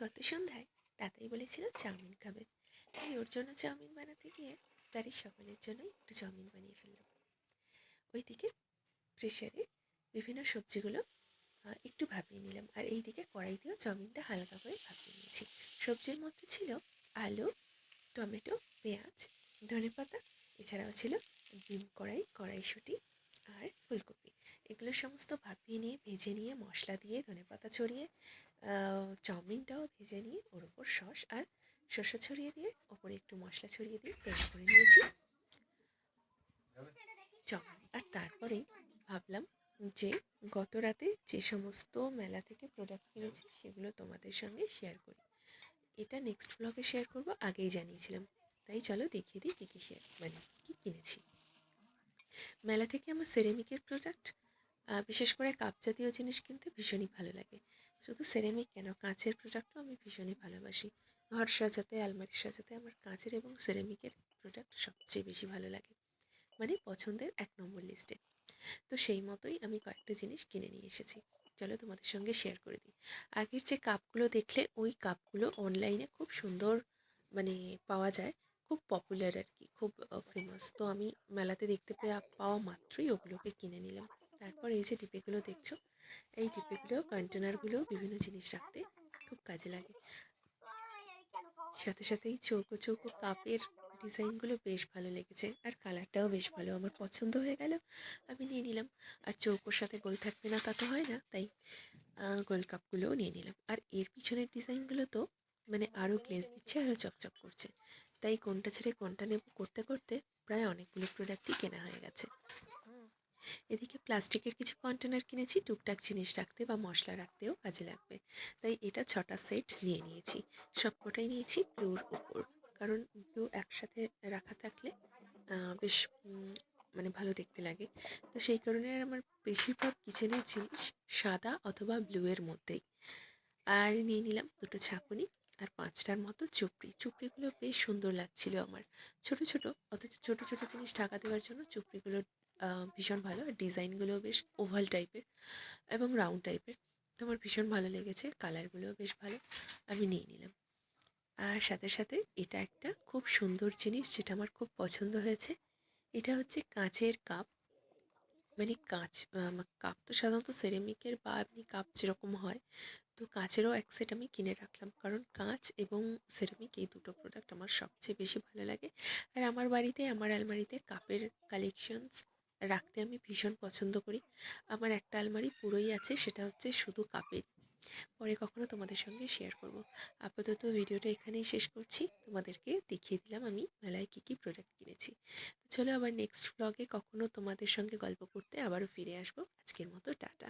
গত সন্ধ্যায় তাতাই বলেছিল চাউমিন খাবে, তাই ওর জন্য চাউমিন বানাতে গিয়ে বাড়ির সকলের জন্যই একটু চাউমিন বানিয়ে ফেললাম। ওইদিকে প্রেশারে বিভিন্ন সবজিগুলো একটু ভাপিয়ে নিলাম, আর এইদিকে কড়াইতেও চাউমিনটা হালকা করে ভাপিয়ে নিয়েছি। সবজির মধ্যে ছিল আলু, টমেটো, পেঁয়াজ, ধনেপাতা, এছাড়াও ছিল ডিম কড়াইশুঁটি আর ফুলকপি। এগুলো সমস্ত ভাপিয়ে নিয়ে ভেজে নিয়ে মশলা দিয়ে ধনেপাতা ছড়িয়ে চাউমিনটাও ভেজে নিয়ে ওর ওপর সস আর শসা ছড়িয়ে দিয়ে ওপরে একটু মশলা ছড়িয়ে দিয়ে তৈরি করে নিয়েছি চাউমিন। আর তারপরেই ভাবলাম যে গত রাতে যে সমস্ত মেলা থেকে প্রোডাক্ট কিনেছি সেগুলো তোমাদের সঙ্গে শেয়ার করি। এটা নেক্সট ব্লগে শেয়ার করব, আগেই জানিয়েছিলাম, তাই চলো দেখিয়ে দিই কী কী কী কিনেছি। মেলা থেকে আমার সেরামিকের প্রোডাক্ট, বিশেষ করে কাপ জাতীয় জিনিস কিনতে ভীষণই ভালো লাগে। শুধু সেরামিক কেন, কাঁচের প্রোডাক্টও আমি ভীষণই ভালোবাসি। ঘর সাজাতে, আলমারি সাজাতে আমার কাঁচের এবং সেরামিকের প্রোডাক্ট সবচেয়ে বেশি ভালো লাগে, মানে পছন্দের 1 নম্বর লিস্টে। তো সেই মতোই আমি কয়েকটা জিনিস কিনে নিয়ে এসেছি, চলো তোমাদের সঙ্গে শেয়ার করে দিই। আগের যে কাপগুলো দেখলে, ওই কাপগুলো অনলাইনে খুব সুন্দর মানে পাওয়া যায়, খুব পপুলার আর কি, খুব ফেমাস। তো আমি মেলাতে দেখতে পাওয়া মাত্রই ওগুলোকে কিনে নিলাম। তারপর এই যে ডিব্বেগুলো দেখছো, এই ডিব্বেগুলো কন্টেনারগুলো বিভিন্ন জিনিস রাখতে খুব কাজে লাগে। সাথে সাথেই চৌকো চৌকো কাপের ডিজাইনগুলো বেশ ভালো লেগেছে, আর কালারটাও বেশ ভালো, আমার পছন্দ হয়ে গেল, আমি নিয়ে নিলাম। আর চৌকোর সাথে গোল থাকবে না তা তো হয় না, তাই গোল কাপগুলোও নিয়ে নিলাম। আর এর পিছনের ডিজাইনগুলো তো মানে আরও গ্লেজ দিচ্ছে, আরও চকচক করছে, তাই কোনটা ছেড়ে কোনটা নেব করতে করতে প্রায় অনেকগুলো প্রোডাক্টই কেনা হয়ে গেছে। এদিকে প্লাস্টিকের কিছু কন্টেনার কিনেছি, টুকটাক জিনিস রাখতে বা মশলা রাখতেও কাজে লাগবে, তাই এটা 6টা সেট নিয়ে নিয়েছি। সবকটাই নিয়েছি ব্লুর উপর, কারণ ব্লু একসাথে রাখা থাকলে বেশ মানে ভালো দেখতে লাগে। তো সেই কারণে আমার বেশিরভাগ কিচেনের জিনিস সাদা অথবা ব্লুয়ের মধ্যেই। আর নিয়ে নিলাম 2টো ছাঁকুনি আর 5টার মতো চুপড়িগুলো বেশ সুন্দর লাগছিল আমার, ছোট ছোট, অথচ ছোট ছোট জিনিস ঢাকা দেওয়ার জন্য চুপড়িগুলো ভীষণ ভালো। আর ডিজাইনগুলোও বেশ ওভাল টাইপের এবং রাউন্ড টাইপের, তো আমার ভীষণ ভালো লেগেছে, কালারগুলোও বেশ ভালো, আমি নিয়ে নিলাম। আর সাথে সাথে এটা একটা খুব সুন্দর জিনিস যেটা আমার খুব পছন্দ হয়েছে, এটা হচ্ছে কাঁচের কাপ। মানে কাপ তো সাধারণত সেরামিকের বা এমনি কাপ যেরকম হয়, তো কাঁচেরও এক সেট আমি কিনে রাখলাম, কারণ কাঁচ এবং সেরামিক এই দুটো প্রোডাক্ট আমার সবচেয়ে বেশি ভালো লাগে। আর আমার বাড়িতে, আমার আলমারিতে কাপের কালেকশনস রাখতে আমি ভীষণ পছন্দ করি। আমার একটা আলমারি পুরোই আছে, সেটা হচ্ছে শুধু কাপের। পরে কখনো তোমাদের সঙ্গে শেয়ার করব। আপাতত ভিডিওটা এখানেই শেষ করছি, তোমাদেরকে দেখিয়ে দিলাম আমি মেলায় কী কী প্রোডাক্ট কিনেছি। তো চলো আবার নেক্সট ব্লগে কখনো তোমাদের সঙ্গে গল্প করতে আবারও ফিরে আসবো। আজকের মতো টাটা।